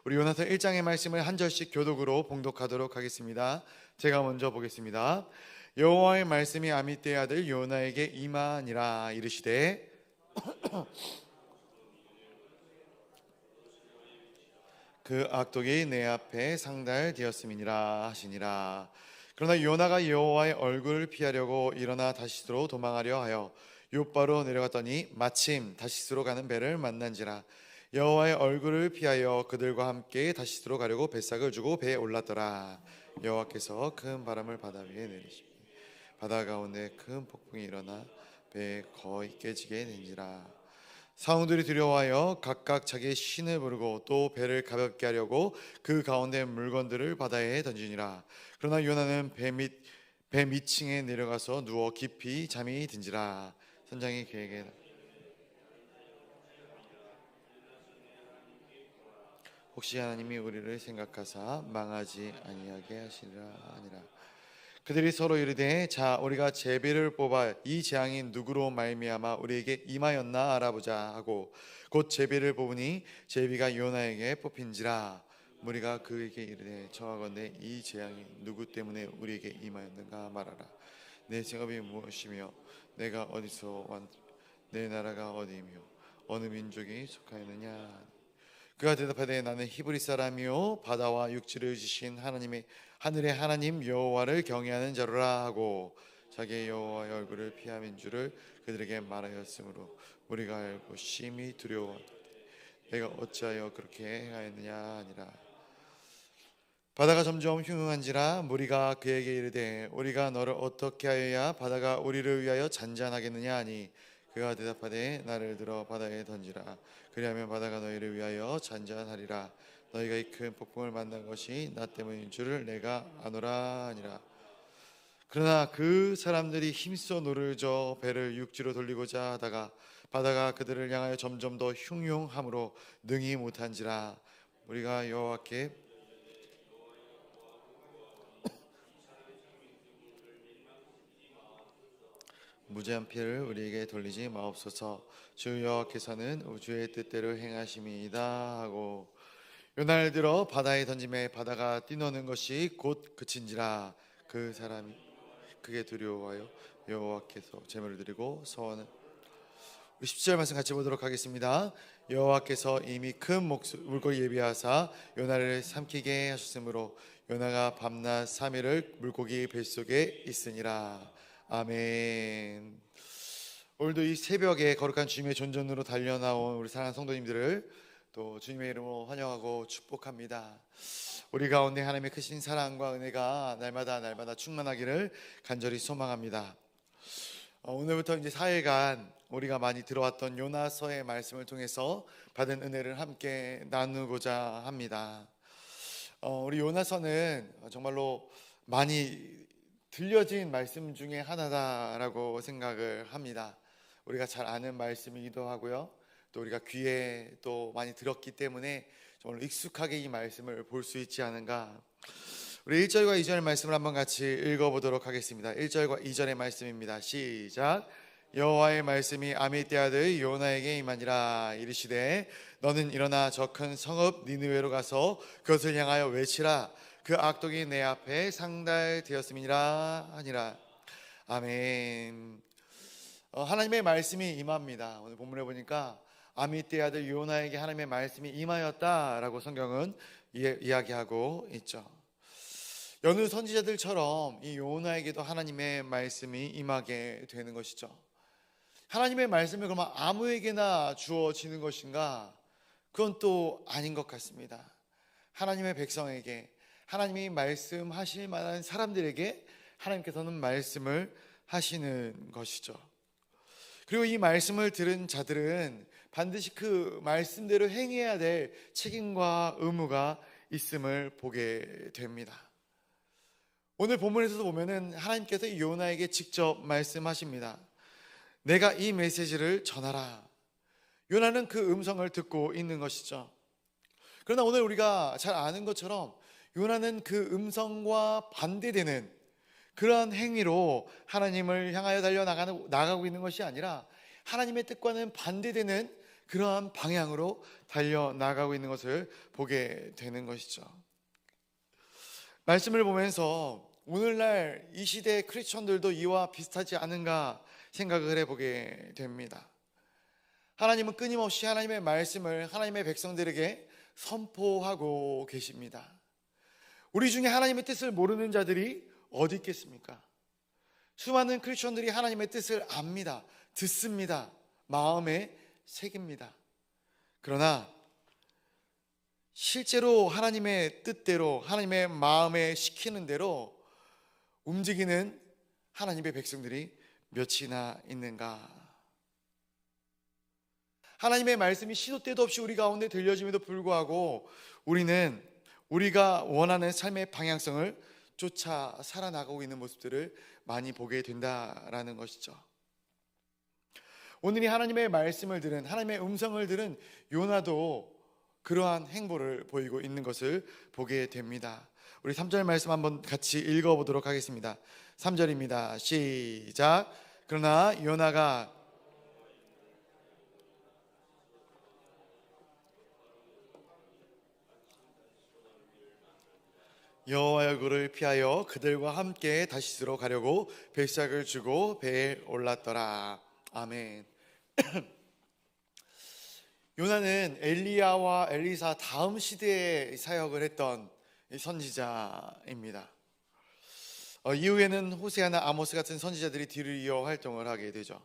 우리 요나서 1장의 말씀을 한 절씩 교독으로 봉독하도록 하겠습니다. 제가 먼저 보겠습니다. 여호와의 말씀이 아미떼의 아들 요나에게 임하니라. 이르시되 그 악독이 내 앞에 상달되었음이니라 하시니라. 그러나 요나가 여호와의 얼굴을 피하려고 일어나 다시스로 도망하려 하여 욥바로 내려갔더니 마침 다시스로 가는 배를 만난지라. 여호와의 얼굴을 피하여 그들과 함께 다시스로 가려고 뱃삭을 주고 배에 올랐더라. 여호와께서 큰 바람을 바다 위에 내리시니 바다 가운데 큰 폭풍이 일어나 배에 거의 깨지게 된지라. 사원들이 두려워하여 각각 자기의 신을 부르고 또 배를 가볍게 하려고 그 가운데 물건들을 바다에 던지니라. 그러나 요나는 배 밑층에 내려가서 누워 깊이 잠이 든지라. 선장이 그에게 혹시 하나님이 우리를 생각하사 망하지 아니하게 하시리라 하니라. 그들이 서로 이르되 자 우리가 제비를 뽑아 이 재앙이 누구로 말미암아 우리에게 임하였나 알아보자 하고 곧 제비를 뽑으니 제비가 요나에게 뽑힌지라. 무리가 그에게 이르되 청하건대 이 재앙이 누구 때문에 우리에게 임하였는가 말하라. 내 직업이 무엇이며 내가 어디서 왔 내 나라가 어디이며 어느 민족이 속하였느냐. 그가 대답하되 나는 히브리 사람이요 바다와 육지를 지신 하늘의 하나님 여호와를 경외하는 자로라 하고 자기의 여호와의 얼굴을 피함인 줄을 그들에게 말하였으므로 우리가 알고 심히 두려워하되 내가 어찌하여 그렇게 행하였느냐 하니라. 바다가 점점 흉흉한지라. 무리가 그에게 이르되 우리가 너를 어떻게 하여야 바다가 우리를 위하여 잔잔하겠느냐 하니 그가 대답하되 나를 들어 바다에 던지라. 그리하면 바다가 너희를 위하여 잔잔하리라. 너희가 이 큰 폭풍을 만난 것이 나 때문인 줄을 내가 아노라 하니라. 그러나 그 사람들이 힘써 노를 저 배를 육지로 돌리고자 하다가 바다가 그들을 향하여 점점 더 흉흉함으로 능히 못한지라. 우리가 여호와께 무죄한 피를 우리에게 돌리지 마옵소서. 주 여호와께서는 우주의 뜻대로 행하심이이다 하고 요나를 들어 바다에 던짐에 바다가 뛰노는 것이 곧 그친지라. 그 사람이 크게 두려워하여 여호와께서 제물을 드리고 서원을 우리 10절 말씀 같이 보도록 하겠습니다. 여호와께서 이미 큰 물고기 예비하사 요나를 삼키게 하셨으므로 요나가 밤낮 3일을 물고기 뱃속에 있으니라. 아멘. 오늘도 이 새벽에 거룩한 주님의 존전으로 달려나온 우리 사랑하는 성도님들을 또 주님의 이름으로 환영하고 축복합니다. 우리 가운데 하나님의 크신 사랑과 은혜가 날마다 충만하기를 간절히 소망합니다. 오늘부터 이제 4일간 우리가 많이 들어왔던 요나서의 말씀을 통해서 받은 은혜를 함께 나누고자 합니다. 우리 요나서는 정말로 많이 들려진 말씀 중에 하나다라고 생각을 합니다. 우리가 잘 아는 말씀이기도 하고요. 또 우리가 귀에 또 많이 들었기 때문에 정말 익숙하게 이 말씀을 볼 수 있지 않은가. 우리 1절과 2절 말씀을 한번 같이 읽어보도록 하겠습니다. 1절과 2절의 말씀입니다. 시작. 여호와의 말씀이 아미떼 아들 요나에게 임하니라. 이르시되 너는 일어나 저 큰 성읍 니느웨로 가서 그것을 향하여 외치라. 그 악독이 내 앞에 상달되었음이니라 하니라. 아멘. 하나님의 말씀이 임합니다. 오늘 본문에 보니까 아미떼의 아들 요나에게 하나님의 말씀이 임하였다라고 성경은 이야기하고 있죠. 여느 선지자들처럼 이 요나에게도 하나님의 말씀이 임하게 되는 것이죠. 하나님의 말씀이 그러면 아무에게나 주어지는 것인가? 그건 또 아닌 것 같습니다. 하나님의 백성에게, 하나님이 말씀하실 만한 사람들에게 하나님께서는 말씀을 하시는 것이죠. 그리고 이 말씀을 들은 자들은 반드시 그 말씀대로 행해야 될 책임과 의무가 있음을 보게 됩니다. 오늘 본문에서도 보면은 하나님께서 이 요나에게 직접 말씀하십니다. 내가 이 메시지를 전하라. 요나는 그 음성을 듣고 있는 것이죠. 그러나 오늘 우리가 잘 아는 것처럼 요나는 그 음성과 반대되는 그러한 행위로 하나님을 향하여 달려나가고 있는 것이 아니라 하나님의 뜻과는 반대되는 그러한 방향으로 달려나가고 있는 것을 보게 되는 것이죠. 말씀을 보면서 오늘날 이 시대 크리스천들도 이와 비슷하지 않은가 생각을 해보게 됩니다. 하나님은 끊임없이 하나님의 말씀을 하나님의 백성들에게 선포하고 계십니다. 우리 중에 하나님의 뜻을 모르는 자들이 어디 있겠습니까? 수많은 크리스천들이 하나님의 뜻을 압니다. 듣습니다. 마음에 새깁니다. 그러나 실제로 하나님의 뜻대로 하나님의 마음에 시키는 대로 움직이는 하나님의 백성들이 몇이나 있는가? 하나님의 말씀이 시도 때도 없이 우리 가운데 들려짐에도 불구하고 우리는 우리가 원하는 삶의 방향성을 쫓아 살아나가고 있는 모습들을 많이 보게 된다라는 것이죠. 오늘 이 하나님의 말씀을 들은, 하나님의 음성을 들은 요나도 그러한 행보를 보이고 있는 것을 보게 됩니다. 우리 3절 말씀 한번 같이 읽어보도록 하겠습니다. 3절입니다. 시작. 그러나 요나가 여호와의 얼굴을 피하여 그들과 함께 다시스로 가려고 배삭을 주고 배에 올랐더라. 아멘. 요나는 엘리야와 엘리사 다음 시대에 사역을 했던 선지자입니다. 이후에는 호세아나 아모스 같은 선지자들이 뒤를 이어 활동을 하게 되죠.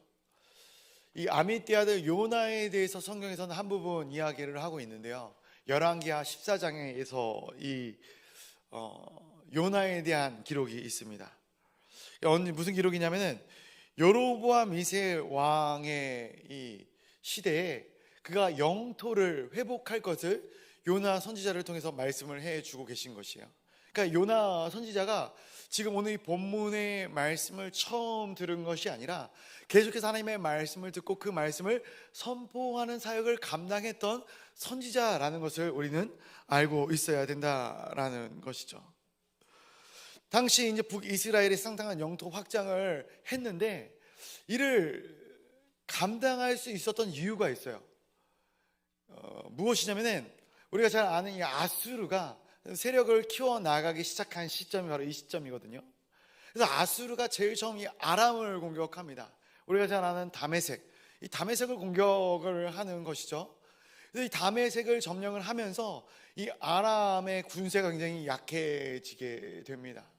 이 아미떼 아들 요나에 대해서 성경에서는 한 부분 이야기를 하고 있는데요. 열왕기하 14장에서 이 요나에 대한 기록이 있습니다. 무슨 기록이냐면은 여로보암 2세 왕의 이 시대에 그가 영토를 회복할 것을 요나 선지자를 통해서 말씀을 해주고 계신 것이에요. 그러니까 요나 선지자가 지금 오늘 이 본문의 말씀을 처음 들은 것이 아니라 계속해서 하나님의 말씀을 듣고 그 말씀을 선포하는 사역을 감당했던 선지자라는 것을 우리는 알고 있어야 된다라는 것이죠. 당시 이제 북이스라엘의 상당한 영토 확장을 했는데 이를 감당할 수 있었던 이유가 있어요. 무엇이냐면은 우리가 잘 아는 이 아수르가 세력을 키워 나가기 시작한 시점이 바로 이 시점이거든요. 그래서 아수르가 제일 처음 이 아람을 공격합니다. 우리가 잘 아는 다메섹, 이 다메섹을 공격을 하는 것이죠. 그래서 이 다메섹을 점령을 하면서 이 아람의 군세가 굉장히 약해지게 됩니다.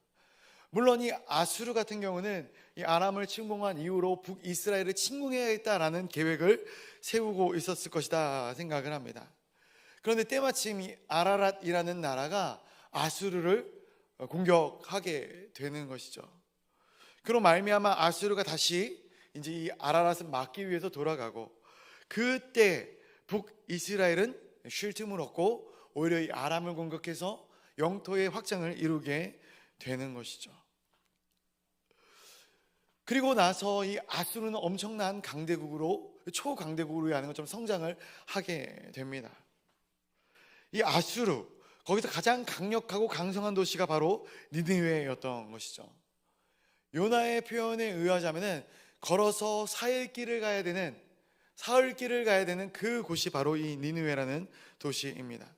물론 이 아수르 같은 경우는 이 아람을 침공한 이후로 북이스라엘을 침공해야겠다라는 계획을 세우고 있었을 것이다 생각을 합니다. 그런데 때마침 이 아라랏이라는 나라가 아수르를 공격하게 되는 것이죠. 그로 말미암아 아수르가 다시 이제 이 아라랏을 막기 위해서 돌아가고, 그때 북이스라엘은 쉴 틈을 얻고 오히려 이 아람을 공격해서 영토의 확장을 이루게 되는 것이죠. 그리고 나서 이 아수르는 엄청난 강대국으로, 초강대국으로 하는 것처럼 성장을 하게 됩니다. 이 아수르, 거기서 가장 강력하고 강성한 도시가 바로 니느웨였던 것이죠. 요나의 표현에 의하자면은 걸어서 사흘 길을 가야 되는 그 곳이 바로 이 니느웨라는 도시입니다.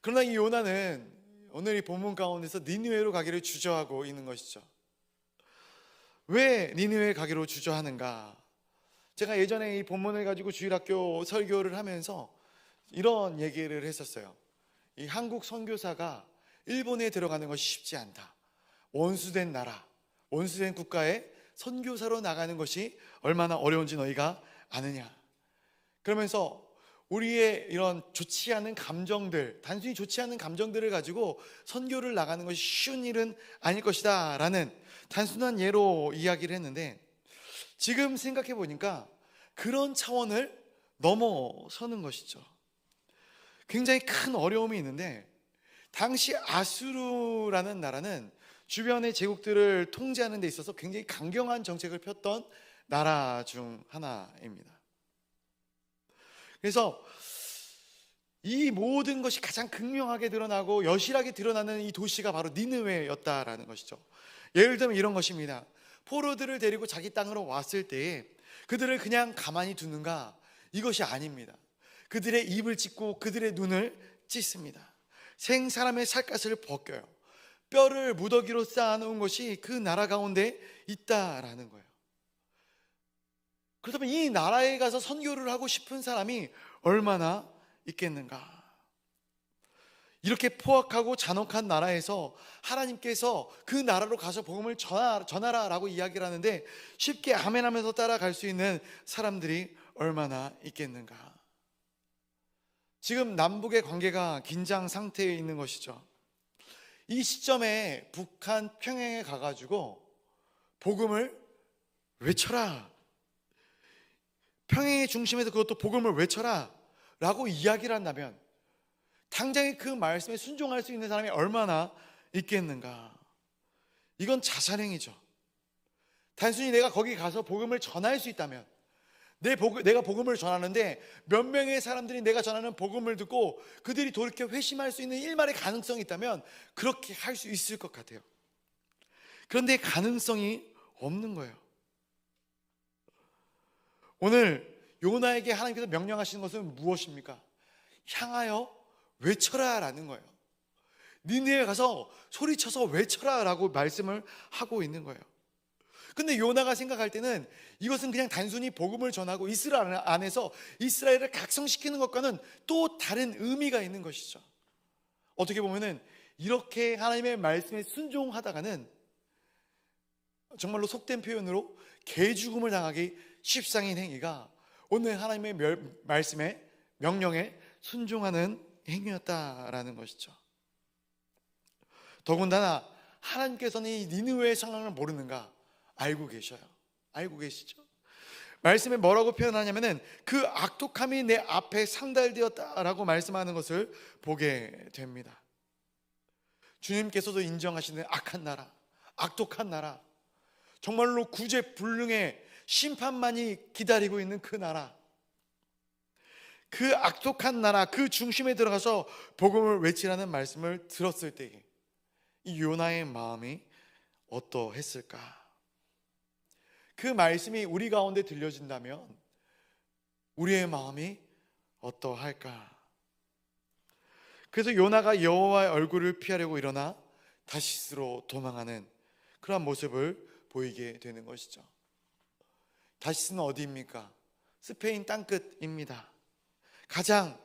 그러나 이 요나는 오늘 이 본문 가운데서 니느웨로 가기를 주저하고 있는 것이죠. 왜 니느웨 가기로 주저하는가? 제가 예전에 이 본문을 가지고 주일학교 설교를 하면서 이런 얘기를 했었어요. 이 한국 선교사가 일본에 들어가는 것이 쉽지 않다. 원수된 나라, 원수된 국가에 선교사로 나가는 것이 얼마나 어려운지 너희가 아느냐. 그러면서 우리의 이런 좋지 않은 감정들, 단순히 좋지 않은 감정들을 가지고 선교를 나가는 것이 쉬운 일은 아닐 것이다 라는 단순한 예로 이야기를 했는데, 지금 생각해 보니까 그런 차원을 넘어서는 것이죠. 굉장히 큰 어려움이 있는데, 당시 아수르라는 나라는 주변의 제국들을 통제하는 데 있어서 굉장히 강경한 정책을 폈던 나라 중 하나입니다. 그래서 이 모든 것이 가장 극명하게 드러나고 여실하게 드러나는 이 도시가 바로 니느웨였다라는 것이죠. 예를 들면 이런 것입니다. 포로들을 데리고 자기 땅으로 왔을 때에 그들을 그냥 가만히 두는가? 이것이 아닙니다. 그들의 입을 찢고 그들의 눈을 찢습니다. 생 사람의 살갗을 벗겨요. 뼈를 무더기로 쌓아놓은 것이 그 나라 가운데 있다라는 거예요. 그렇다면 이 나라에 가서 선교를 하고 싶은 사람이 얼마나 있겠는가? 이렇게 포악하고 잔혹한 나라에서 하나님께서 그 나라로 가서 복음을 전하라라고 이야기를 하는데 쉽게 아멘하면서 따라갈 수 있는 사람들이 얼마나 있겠는가? 지금 남북의 관계가 긴장 상태에 있는 것이죠. 이 시점에 북한 평양에 가가지고 복음을 외쳐라, 평양의 중심에서 그것도 복음을 외쳐라 라고 이야기를 한다면 당장에 그 말씀에 순종할 수 있는 사람이 얼마나 있겠는가? 이건 자살행위죠. 단순히 내가 거기 가서 복음을 전할 수 있다면, 내가 복음을 전하는데 몇 명의 사람들이 내가 전하는 복음을 듣고 그들이 돌이켜 회심할 수 있는 일말의 가능성이 있다면 그렇게 할 수 있을 것 같아요. 그런데 가능성이 없는 거예요. 오늘 요나에게 하나님께서 명령하시는 것은 무엇입니까? 향하여 외쳐라 라는 거예요. 니느웨에 가서 소리쳐서 외쳐라 라고 말씀을 하고 있는 거예요. 근데 요나가 생각할 때는 이것은 그냥 단순히 복음을 전하고 이스라엘 안에서 이스라엘을 각성시키는 것과는 또 다른 의미가 있는 것이죠. 어떻게 보면은 이렇게 하나님의 말씀에 순종하다가는 정말로 속된 표현으로 개죽음을 당하기 십상인 행위가 오늘 하나님의 말씀에 명령에 순종하는 행위였다라는 것이죠. 더군다나 하나님께서는 이 니느웨의 상황을 모르는가? 알고 계셔요. 알고 계시죠? 말씀에 뭐라고 표현하냐면은 그 악독함이 내 앞에 상달되었다라고 말씀하는 것을 보게 됩니다. 주님께서도 인정하시는 악한 나라, 악독한 나라, 정말로 구제불능의 심판만이 기다리고 있는 그 나라, 그 악독한 나라 그 중심에 들어가서 복음을 외치라는 말씀을 들었을 때에 이 요나의 마음이 어떠했을까? 그 말씀이 우리 가운데 들려진다면 우리의 마음이 어떠할까? 그래서 요나가 여호와의 얼굴을 피하려고 일어나 다시스로 도망하는 그런 모습을 보이게 되는 것이죠. 다시스는 어디입니까? 스페인 땅끝입니다. 가장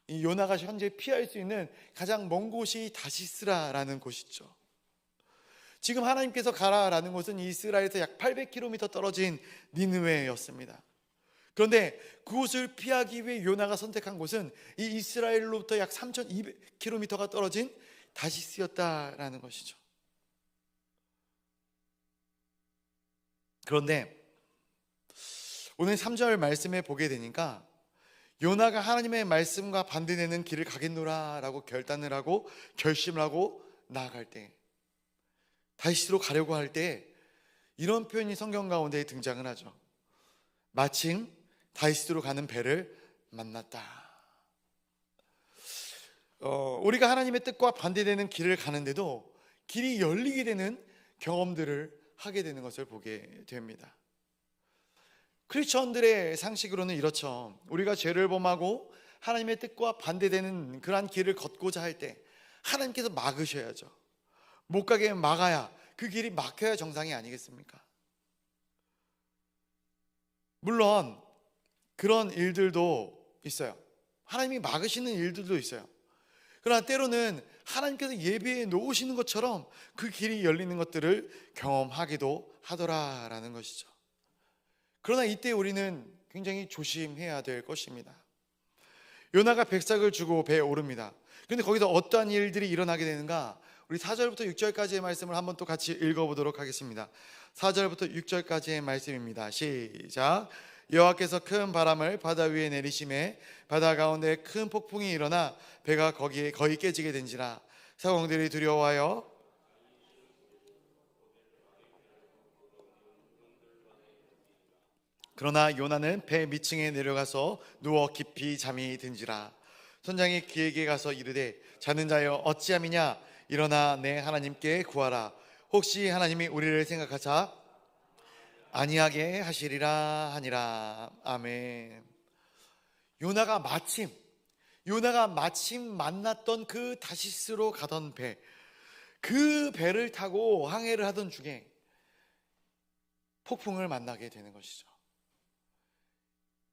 이 요나가 현재 피할 수 있는 가장 먼 곳이 다시스라라는 곳이죠. 지금 하나님께서 가라라는 곳은 이스라엘에서 약 800km 떨어진 니느웨였습니다. 그런데 그곳을 피하기 위해 요나가 선택한 곳은 이 이스라엘로부터 약 3200km가 떨어진 다시스였다라는 것이죠. 그런데 오늘 3절 말씀에 보게 되니까 요나가 하나님의 말씀과 반대되는 길을 가겠노라 라고 결단을 하고 결심을 하고 나아갈 때, 다시스로 가려고 할 때 이런 표현이 성경 가운데 등장을 하죠. 마침 다시스로 가는 배를 만났다. 우리가 하나님의 뜻과 반대되는 길을 가는데도 길이 열리게 되는 경험들을 하게 되는 것을 보게 됩니다. 크리스천들의 상식으로는 이렇죠. 우리가 죄를 범하고 하나님의 뜻과 반대되는 그러한 길을 걷고자 할 때 하나님께서 막으셔야죠. 못 가게 막아야, 그 길이 막혀야 정상이 아니겠습니까? 물론 그런 일들도 있어요. 하나님이 막으시는 일들도 있어요. 그러나 때로는 하나님께서 예비해 놓으시는 것처럼 그 길이 열리는 것들을 경험하기도 하더라라는 것이죠. 그러나 이때 우리는 굉장히 조심해야 될 것입니다. 요나가 백삭을 주고 배에 오릅니다. 그런데 거기서 어떠한 일들이 일어나게 되는가? 우리 4절부터 6절까지의 말씀을 한번 또 같이 읽어보도록 하겠습니다. 4절부터 6절까지의 말씀입니다. 시작. 여호와께서 큰 바람을 바다 위에 내리심에 바다 가운데 큰 폭풍이 일어나 배가 거기에 거의 깨지게 된지라. 사공들이 두려워하여 그러나 요나는 배 밑층에 내려가서 누워 깊이 잠이 든지라. 선장이 그에게 가서 이르되 자는 자여 어찌함이냐? 일어나 내 하나님께 구하라. 혹시 하나님이 우리를 생각하사 아니하게 하시리라 하니라. 아멘. 요나가 마침 만났던 그 다시스로 가던 배, 그 배를 타고 항해를 하던 중에 폭풍을 만나게 되는 것이죠.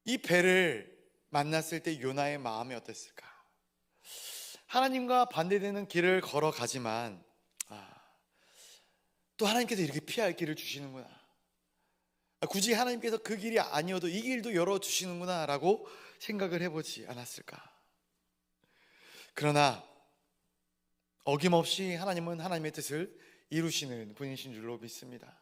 이 배를 만났을 때 요나의 마음이 어땠을까? 하나님과 반대되는 길을 걸어가지만 또 하나님께서 이렇게 피할 길을 주시는구나, 굳이 하나님께서 그 길이 아니어도 이 길도 열어주시는구나 라고 생각을 해보지 않았을까? 그러나 어김없이 하나님은 하나님의 뜻을 이루시는 분이신 줄로 믿습니다.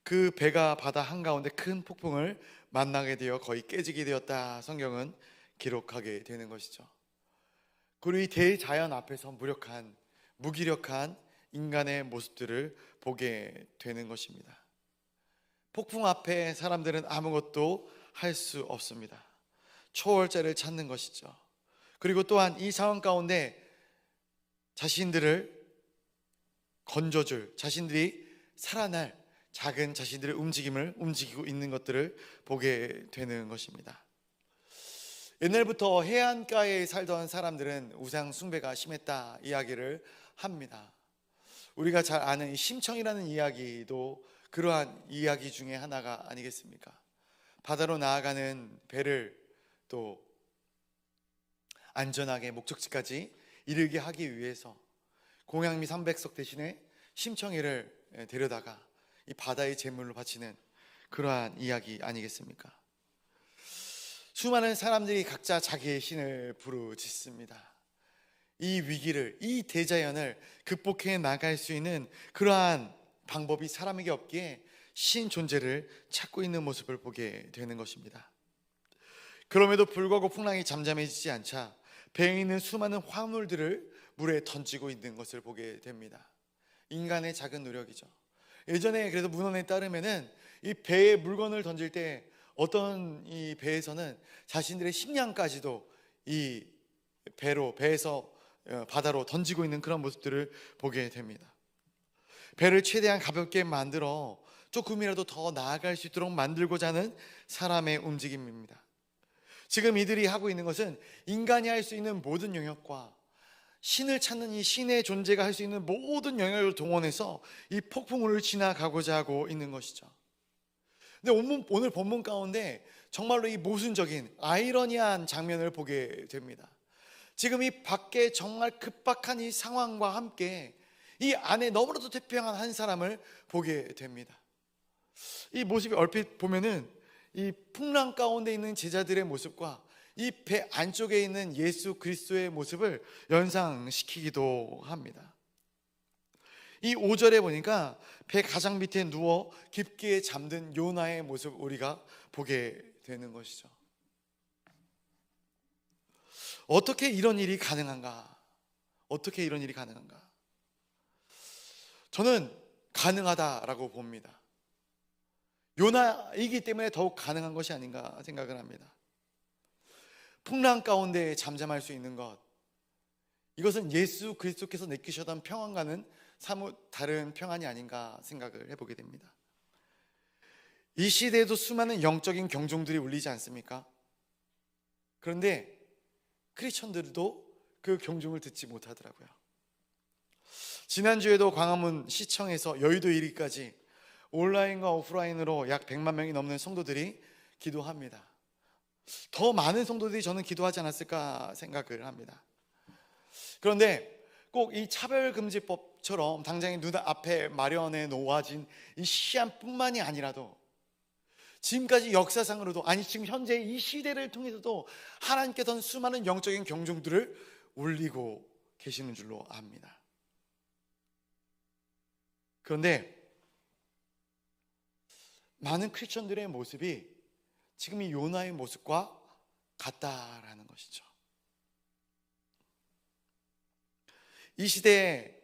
그 배가 바다 한가운데 큰 폭풍을 만나게 되어 거의 깨지게 되었다, 성경은 기록하게 되는 것이죠. 그리고 이 대자연 앞에서 무기력한 인간의 모습들을 보게 되는 것입니다. 폭풍 앞에 사람들은 아무것도 할 수 없습니다. 초월자를 찾는 것이죠. 그리고 또한 이 상황 가운데 자신들을 건져줄, 자신들이 살아날 작은 자신들의 움직이고 있는 것들을 보게 되는 것입니다. 옛날부터 해안가에 살던 사람들은 우상 숭배가 심했다 이야기를 합니다. 우리가 잘 아는 이 심청이라는 이야기도 그러한 이야기 중에 하나가 아니겠습니까? 바다로 나아가는 배를 또 안전하게 목적지까지 이르게 하기 위해서 공양미 300석 대신에 심청이를 데려다가 이 바다의 제물로 바치는 그러한 이야기 아니겠습니까? 수많은 사람들이 각자 자기의 신을 부르짖습니다. 이 위기를, 이 대자연을 극복해 나갈 수 있는 그러한 방법이 사람에게 없기에 신 존재를 찾고 있는 모습을 보게 되는 것입니다. 그럼에도 불구하고 풍랑이 잠잠해지지 않자 배에 있는 수많은 화물들을 물에 던지고 있는 것을 보게 됩니다. 인간의 작은 노력이죠. 예전에 그래도 문헌에 따르면은 이 배에 물건을 던질 때 어떤 이 배에서는 자신들의 식량까지도 이 배에서 바다로 던지고 있는 그런 모습들을 보게 됩니다. 배를 최대한 가볍게 만들어 조금이라도 더 나아갈 수 있도록 만들고자 하는 사람의 움직임입니다. 지금 이들이 하고 있는 것은 인간이 할 수 있는 모든 영역과 신을 찾는 이 신의 존재가 할 수 있는 모든 영역을 동원해서 이 폭풍우를 지나가고자 하고 있는 것이죠. 근데 오늘 본문 가운데 정말로 이 모순적인 아이러니한 장면을 보게 됩니다. 지금 이 밖에 정말 급박한 이 상황과 함께 이 안에 너무나도 태평한 한 사람을 보게 됩니다. 이 모습이 얼핏 보면은 이 풍랑 가운데 있는 제자들의 모습과 이 배 안쪽에 있는 예수 그리스도의 모습을 연상시키기도 합니다. 이 5절에 보니까 배 가장 밑에 누워 깊게 잠든 요나의 모습 우리가 보게 되는 것이죠. 어떻게 이런 일이 가능한가? 저는 가능하다라고 봅니다. 요나이기 때문에 더욱 가능한 것이 아닌가 생각을 합니다. 풍랑 가운데 잠잠할 수 있는 것, 이것은 예수 그리스도께서 느끼셨던 평안과는 사뭇 다른 평안이 아닌가 생각을 해보게 됩니다. 이 시대에도 수많은 영적인 경종들이 울리지 않습니까? 그런데 크리스천들도 그 경종을 듣지 못하더라고요. 지난주에도 광화문 시청에서 여의도 1위까지 온라인과 오프라인으로 약 100만 명이 넘는 성도들이 기도합니다. 더 많은 성도들이 저는 기도하지 않았을까 생각을 합니다. 그런데 꼭 이 차별금지법처럼 당장의 눈앞에 마련해 놓아진 이 시한뿐만이 아니라도 지금까지 역사상으로도, 아니 지금 현재 이 시대를 통해서도 하나님께서는 수많은 영적인 경종들을 울리고 계시는 줄로 압니다. 그런데 많은 크리스천들의 모습이 지금 이 요나의 모습과 같다라는 것이죠. 이 시대에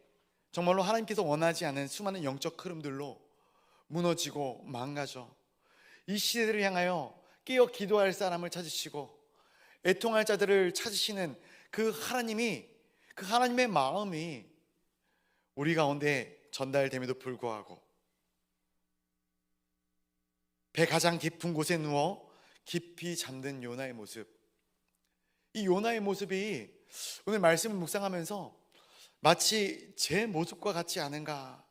정말로 하나님께서 원하지 않은 수많은 영적 흐름들로 무너지고 망가져 이 시대를 향하여 깨어 기도할 사람을 찾으시고 애통할 자들을 찾으시는 그 하나님의 마음이 우리 가운데 전달됨에도 불구하고 배 가장 깊은 곳에 누워 깊이 잠든 요나의 모습, 이 요나의 모습이 오늘 말씀을 묵상하면서 마치 제 모습과 같지 않은가,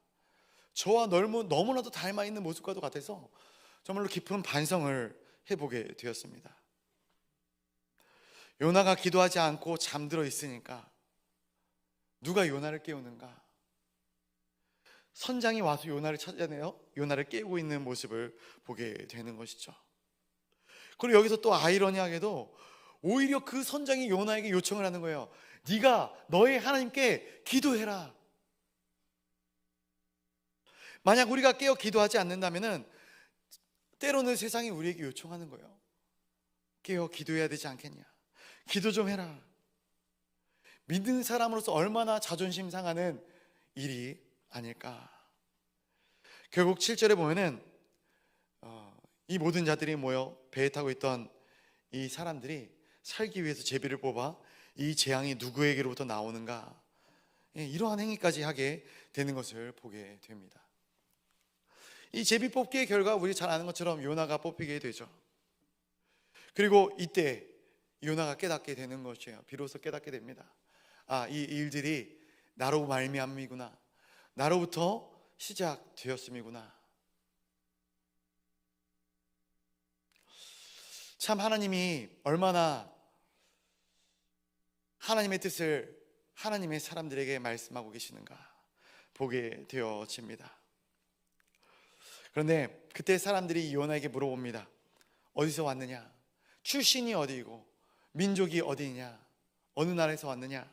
저와 너무나도 닮아 있는 모습과도 같아서 정말로 깊은 반성을 해보게 되었습니다. 요나가 기도하지 않고 잠들어 있으니까 누가 요나를 깨우는가? 선장이 와서 요나를 찾아내어 요나를 깨우고 있는 모습을 보게 되는 것이죠. 그리고 여기서 또 아이러니하게도 오히려 그 선장이 요나에게 요청을 하는 거예요. 네가 너의 하나님께 기도해라. 만약 우리가 깨어 기도하지 않는다면 때로는 세상이 우리에게 요청하는 거예요. 깨어 기도해야 되지 않겠냐, 기도 좀 해라. 믿는 사람으로서 얼마나 자존심 상하는 일이 아닐까. 결국 7절에 보면은 이 모든 자들이 모여 배에 타고 있던 이 사람들이 살기 위해서 제비를 뽑아 이 재앙이 누구에게로부터 나오는가, 이러한 행위까지 하게 되는 것을 보게 됩니다. 이 제비 뽑기의 결과 우리 잘 아는 것처럼 요나가 뽑히게 되죠. 그리고 이때 요나가 깨닫게 되는 것이에요. 비로소 깨닫게 됩니다. 이 일들이 나로 말미암이구나, 나로부터 시작되었음이구나. 참 하나님이 얼마나 하나님의 뜻을 하나님의 사람들에게 말씀하고 계시는가 보게 되어집니다. 그런데 그때 사람들이 요나에게 물어봅니다. 어디서 왔느냐, 출신이 어디이고 민족이 어디냐, 어느 나라에서 왔느냐.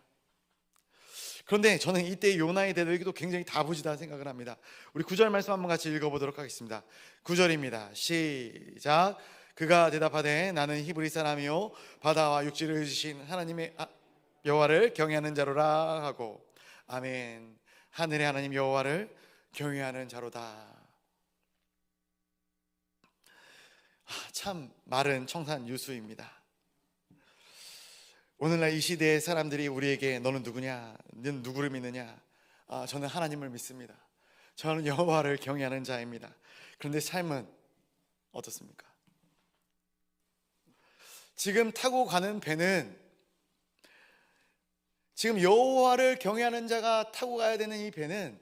그런데 저는 이때 요나의 대답에도 굉장히 다부지다 생각을 합니다. 우리 9절 말씀 한번 같이 읽어보도록 하겠습니다. 9절입니다. 시작. 그가 대답하되 나는 히브리 사람이요 바다와 육지를 지으신 하나님의 여호와를 경외하는 자로라 하고. 아멘. 하늘의 하나님 여호와를 경외하는 자로다. 참 말은 청산 유수입니다. 오늘날 이 시대의 사람들이 우리에게 너는 누구냐, 너는 누구를 믿느냐, 저는 하나님을 믿습니다, 저는 여호와를 경외하는 자입니다. 그런데 삶은 어떻습니까? 지금 타고 가는 배는, 지금 여호와를 경외하는 자가 타고 가야 되는 이 배는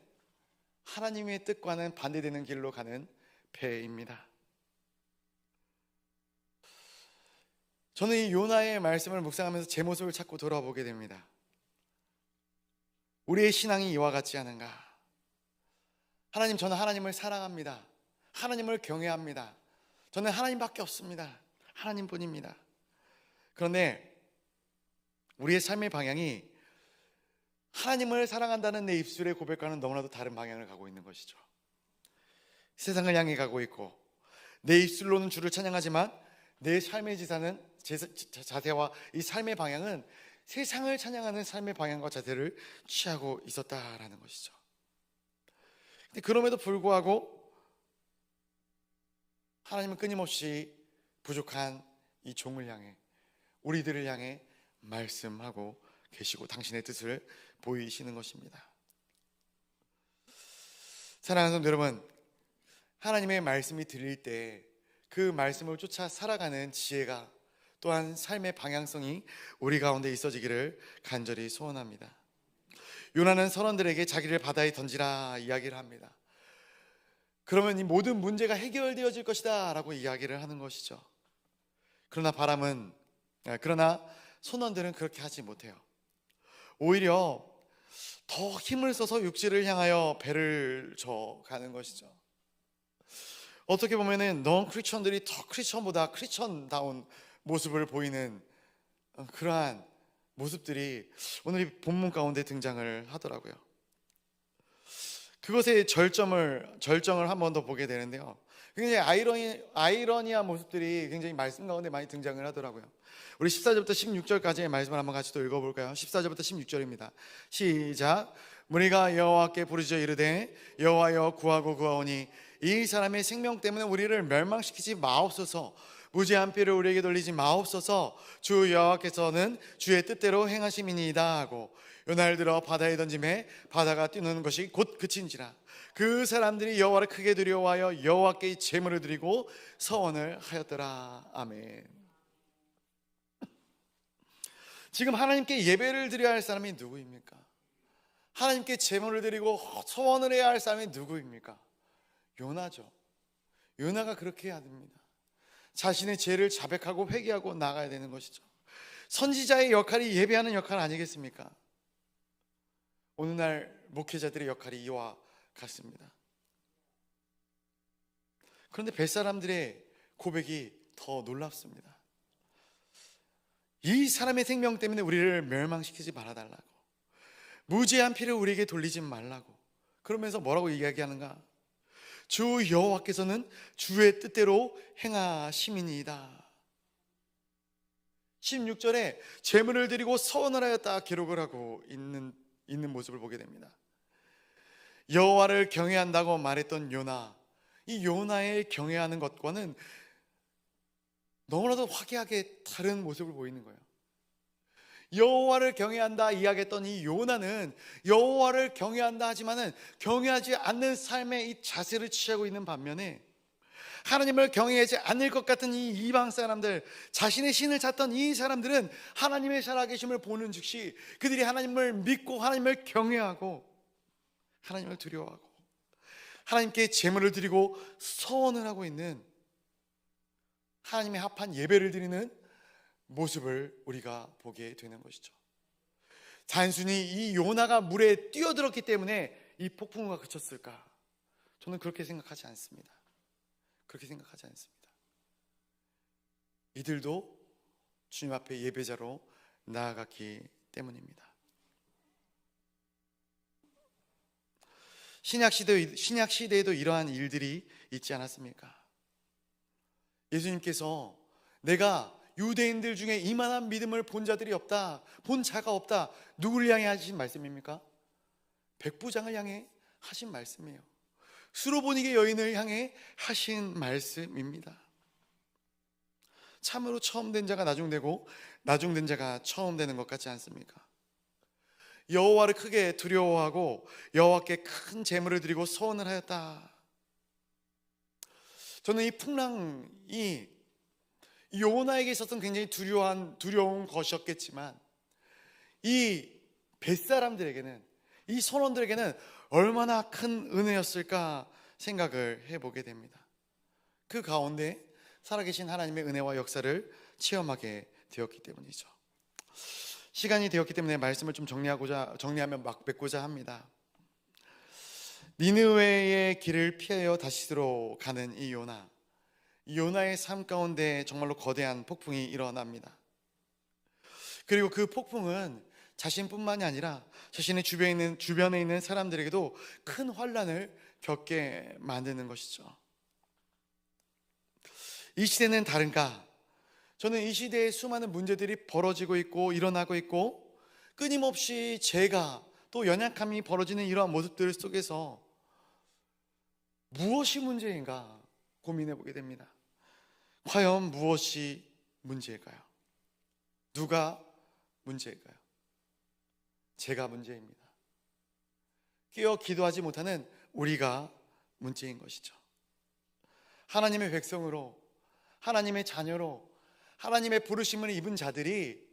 하나님의 뜻과는 반대되는 길로 가는 배입니다. 저는 이 요나의 말씀을 묵상하면서 제 모습을 찾고 돌아보게 됩니다. 우리의 신앙이 이와 같지 않은가? 하나님, 저는 하나님을 사랑합니다. 하나님을 경외합니다. 저는 하나님밖에 없습니다. 하나님뿐입니다. 그런데 우리의 삶의 방향이 하나님을 사랑한다는 내 입술의 고백과는 너무나도 다른 방향을 가고 있는 것이죠. 세상을 향해 가고 있고, 내 입술로는 주를 찬양하지만 내 삶의 자세와 이 삶의 방향은 세상을 찬양하는 삶의 방향과 자세를 취하고 있었다라는 것이죠. 근데 그럼에도 불구하고 하나님은 끊임없이 부족한 이 종을 향해, 우리들을 향해 말씀하고 계시고 당신의 뜻을 보이시는 것입니다. 사랑하는 성도 여러분, 하나님의 말씀이 들릴 때 그 말씀을 쫓아 살아가는 지혜가, 또한 삶의 방향성이 우리 가운데 있어지기를 간절히 소원합니다. 요나는 선원들에게 자기를 바다에 던지라 이야기를 합니다. 그러면 이 모든 문제가 해결되어질 것이다 라고 이야기를 하는 것이죠. 그러나 선원들은 그렇게 하지 못해요. 오히려 더 힘을 써서 육지를 향하여 배를 져가는 것이죠. 어떻게 보면은 넌 크리스천들이 더 크리스천보다 크리스천다운 모습을 보이는 그러한 모습들이 오늘 이 본문 가운데 등장을 하더라고요. 그것의 절정을 한 번 더 보게 되는데요, 굉장히 아이러니한 모습들이 굉장히 말씀 가운데 많이 등장을 하더라고요. 우리 14절부터 16절까지의 말씀을 한번 같이 또 읽어볼까요? 14절부터 16절입니다. 시작. 무리가 여호와께 부르짖어 이르되 여호와여 구하고 구하오니 이 사람의 생명 때문에 우리를 멸망시키지 마옵소서. 무죄한 피를 우리에게 돌리지 마옵소서. 주 여호와께서는 주의 뜻대로 행하심이니이다 하고 요나를 들어 바다에 던짐에 바다가 뛰노는 것이 곧 그친지라. 그 사람들이 여호와를 크게 두려워하여 여호와께 제물을 드리고 서원을 하였더라. 아멘. 지금 하나님께 예배를 드려야 할 사람이 누구입니까? 하나님께 제물을 드리고 소원을 해야 할 사람이 누구입니까? 요나죠. 요나가 그렇게 해야 됩니다. 자신의 죄를 자백하고 회개하고 나가야 되는 것이죠. 선지자의 역할이 예배하는 역할 아니겠습니까? 오늘날 목회자들의 역할이 이와 같습니다. 그런데 뱃사람들의 고백이 더 놀랍습니다. 이 사람의 생명 때문에 우리를 멸망시키지 말아달라고, 무죄한 피를 우리에게 돌리지 말라고. 그러면서 뭐라고 이야기하는가? 주 여호와께서는 주의 뜻대로 행하심이니이다. 16절에 제물을 드리고 서원을 하였다 기록을 하고 있는 모습을 보게 됩니다. 여호와를 경외한다고 말했던 요나, 이 요나의 경외하는 것과는 너무나도 화기하게 다른 모습을 보이는 거예요. 여호와를 경외한다 이야기했던 이 요나는 여호와를 경외한다 하지만은 경외하지 않는 삶의 이 자세를 취하고 있는 반면에, 하나님을 경외하지 않을 것 같은 이 이방 사람들, 자신의 신을 찾던 이 사람들은 하나님의 살아계심을 보는 즉시 그들이 하나님을 믿고 하나님을 경외하고 하나님을 두려워하고 하나님께 제물을 드리고 서원을 하고 있는, 하나님의 합한 예배를 드리는 모습을 우리가 보게 되는 것이죠. 단순히 이 요나가 물에 뛰어들었기 때문에 이 폭풍우가 그쳤을까? 저는 그렇게 생각하지 않습니다. 그렇게 생각하지 않습니다. 이들도 주님 앞에 예배자로 나아갔기 때문입니다. 신약 시대에도 이러한 일들이 있지 않았습니까? 예수님께서 내가 유대인들 중에 이만한 믿음을 본 자들이 없다, 본 자가 없다, 누구를 향해 하신 말씀입니까? 백부장을 향해 하신 말씀이에요. 수로보니게 여인을 향해 하신 말씀입니다. 참으로 처음 된 자가 나중되고 나중된 자가 처음 되는 것 같지 않습니까? 여호와를 크게 두려워하고 여호와께 큰 제물을 드리고 서원을 하였다. 저는 이 풍랑이 요나에게 있었던 굉장히 두려운 것이었겠지만, 이 뱃사람들에게는, 이 선원들에게는 얼마나 큰 은혜였을까 생각을 해보게 됩니다. 그 가운데 살아계신 하나님의 은혜와 역사를 체험하게 되었기 때문이죠. 시간이 되었기 때문에 말씀을 좀 정리하며 막 맺고자 합니다. 니느웨의 길을 피하여 다시스로 가는 이 요나의 삶 가운데 정말로 거대한 폭풍이 일어납니다. 그리고 그 폭풍은 자신뿐만이 아니라 자신의 주변에 있는 사람들에게도 큰 환난을 겪게 만드는 것이죠. 이 시대는 다른가? 저는 이 시대에 수많은 문제들이 벌어지고 있고 일어나고 있고 끊임없이 죄가 또 연약함이 벌어지는 이러한 모습들 속에서 무엇이 문제인가 고민해 보게 됩니다. 과연 무엇이 문제일까요? 누가 문제일까요? 제가 문제입니다. 깨어 기도하지 못하는 우리가 문제인 것이죠. 하나님의 백성으로, 하나님의 자녀로 하나님의 부르심을 입은 자들이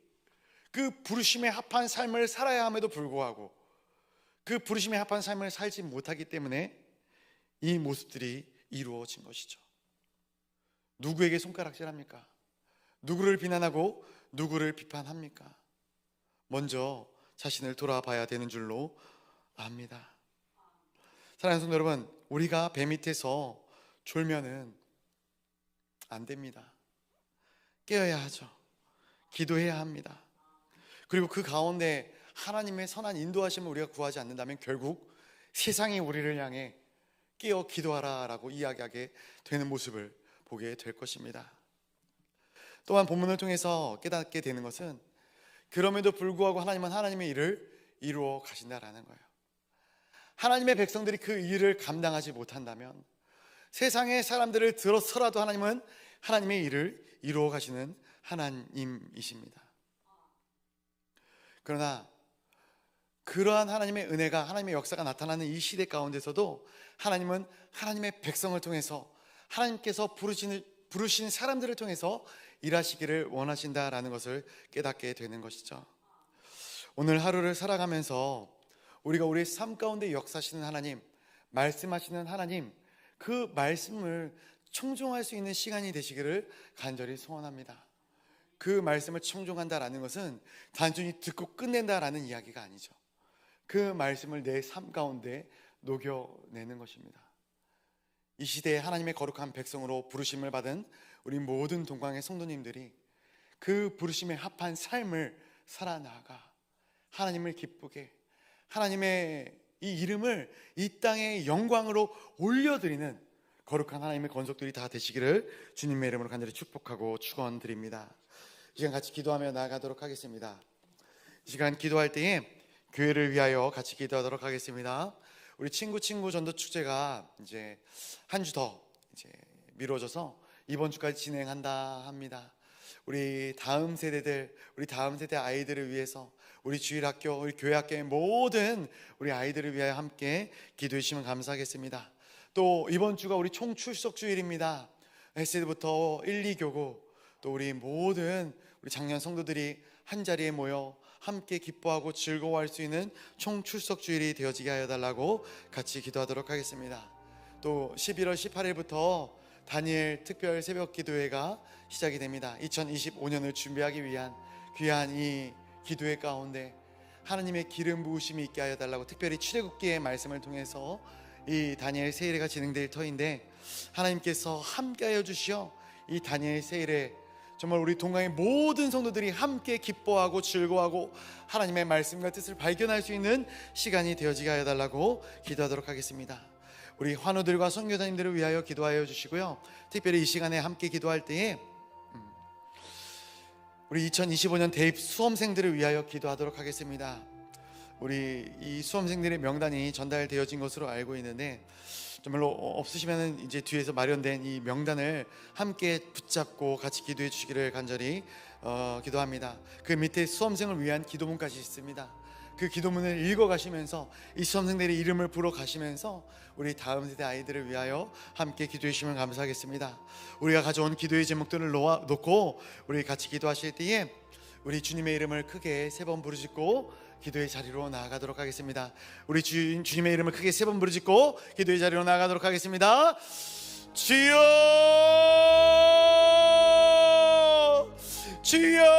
그 부르심에 합한 삶을 살아야 함에도 불구하고 그 부르심에 합한 삶을 살지 못하기 때문에 이 모습들이 이루어진 것이죠. 누구에게 손가락질합니까? 누구를 비난하고 누구를 비판합니까? 먼저 자신을 돌아봐야 되는 줄로 압니다. 사랑하는 성도 여러분, 우리가 배 밑에서 졸면은 안 됩니다. 깨어야 하죠. 기도해야 합니다. 그리고 그 가운데 하나님의 선한 인도하심을 우리가 구하지 않는다면 결국 세상이 우리를 향해 깨어 기도하라라고 이야기하게 되는 모습을 보게 될 것입니다. 또한 본문을 통해서 깨닫게 되는 것은 그럼에도 불구하고 하나님은 하나님의 일을 이루어 가신다라는 거예요. 하나님의 백성들이 그 일을 감당하지 못한다면 세상의 사람들을 들어서라도 하나님은 하나님의 일을 이루어 가시는 하나님이십니다. 그러나 그러한 하나님의 은혜가, 하나님의 역사가 나타나는 이 시대 가운데서도 하나님은 하나님의 백성을 통해서, 하나님께서 부르신 사람들을 통해서 일하시기를 원하신다라는 것을 깨닫게 되는 것이죠. 오늘 하루를 살아가면서 우리가 우리의 삶 가운데 역사하시는 하나님, 말씀하시는 하나님, 그 말씀을 청종할 수 있는 시간이 되시기를 간절히 소원합니다. 그 말씀을 청종한다라는 것은 단순히 듣고 끝낸다라는 이야기가 아니죠. 그 말씀을 내 삶 가운데 녹여내는 것입니다. 이 시대에 하나님의 거룩한 백성으로 부르심을 받은 우리 모든 동광의 성도님들이 그 부르심에 합한 삶을 살아나가 하나님을 기쁘게, 하나님의 이 이름을 이 땅의 영광으로 올려드리는 거룩한 하나님의 건속들이 다 되시기를 주님의 이름으로 간절히 축복하고 축원드립니다. 이 시간 같이 기도하며 나아가도록 하겠습니다. 이 시간 기도할 때에 교회를 위하여 같이 기도하도록 하겠습니다. 우리 친구 전도 축제가 이제 한 주 더 이제 미뤄져서 이번 주까지 진행한다 합니다. 우리 다음 세대들, 우리 다음 세대 아이들을 위해서, 우리 주일학교, 우리 교회학교의 모든 우리 아이들을 위하여 함께 기도해 주시면 감사하겠습니다. 또 이번 주가 우리 총출석 주일입니다. 헬스부터 1, 2교구, 또 우리 모든 우리 작년 성도들이 한 자리에 모여 함께 기뻐하고 즐거워할 수 있는 총출석 주일이 되어지게 하여 달라고 같이 기도하도록 하겠습니다. 또 11월 18일부터 다니엘 특별 새벽 기도회가 시작이 됩니다. 2025년을 준비하기 위한 귀한 이 기도회 가운데 하나님의 기름 부으심이 있게 하여 달라고 특별히 출애굽기의 말씀을 통해서 이 다니엘 세일회가 진행될 터인데, 하나님께서 함께 하여 주시어 이 다니엘 세일회 정말 우리 동강의 모든 성도들이 함께 기뻐하고 즐거워하고 하나님의 말씀과 뜻을 발견할 수 있는 시간이 되어지게 하여 달라고 기도하도록 하겠습니다. 우리 환우들과 선교사님들을 위하여 기도하여 주시고요, 특별히 이 시간에 함께 기도할 때에 우리 2025년 대입 수험생들을 위하여 기도하도록 하겠습니다. 우리 이 수험생들의 명단이 전달되어진 것으로 알고 있는데, 정말로 없으시면 이제 뒤에서 마련된 이 명단을 함께 붙잡고 같이 기도해 주시기를 간절히 기도합니다. 그 밑에 수험생을 위한 기도문까지 있습니다. 그 기도문을 읽어가시면서 이 수험생들의 이름을 불어 가시면서 우리 다음 세대 아이들을 위하여 함께 기도해 주시면 감사하겠습니다. 우리가 가져온 기도의 제목들을 놓고 우리 같이 기도하실 때에 우리 주님의 이름을 크게 3번 부르짖고 기도의 자리로 나아가도록 하겠습니다. 우리 주님의 이름을 크게 3번 부르짖고 기도의 자리로 나아가도록 하겠습니다. 주여, 주여,